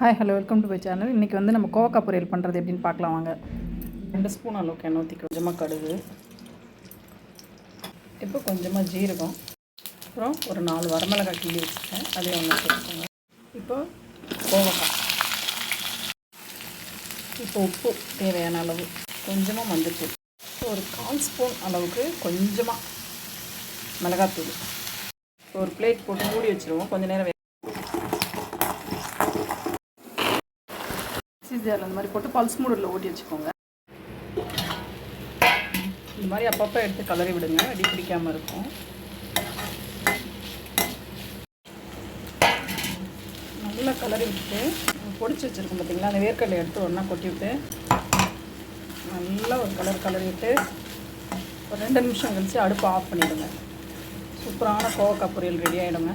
Hi hello welcome to my channel. இன்றைக்கி வந்து நம்ம கோவக்காய் பொரியல் பண்ணுறது எப்படின்னு பார்க்கலாம் வாங்க. 2 ஸ்பூன் அளவுக்கு எண்ணெய் ஊற்றி கொஞ்சமாக கடுகு, இப்போ கொஞ்சமாக ஜீரகம், அப்புறம் ஒரு 4 வரமிளகாய் கிள்ளி வச்சுருக்கேன், அதையும் ஒன்று சேர்த்துக்கோங்க. இப்போ கோவக்காய், இப்போ உப்பு தேவையான அளவு, கொஞ்சமாக மஞ்சள்தூள், ஒரு 1/4 ஸ்பூன் அளவுக்கு கொஞ்சமாக மிளகாத்தூள். ஒரு பிளேட் போட்டு மூடி வச்சுருவோம். கொஞ்சம் நேரம் ஜாரில் அந்த மாதிரி போட்டு பல்ஸ் மூடில் ஓட்டி வச்சுக்கோங்க. இந்த மாதிரி அப்பப்போ எடுத்து கலரி விடுங்க, அடி பிடிக்காமல் இருக்கும். நல்லா கலரி விட்டுட்டு பொடிச்சு வச்சுருக்கோம் பார்த்திங்களா, அந்த வேர்க்கடலை எடுத்து ஒன்றா கொட்டி விட்டு நல்லா ஒரு கலரி விட்டு ஒரு 2 நிமிஷம் கழித்து அடுப்பை ஆஃப் பண்ணிவிடுங்க. சூப்பரான கோவக்காய் பொரியல் ரெடி ஆகிடுங்க.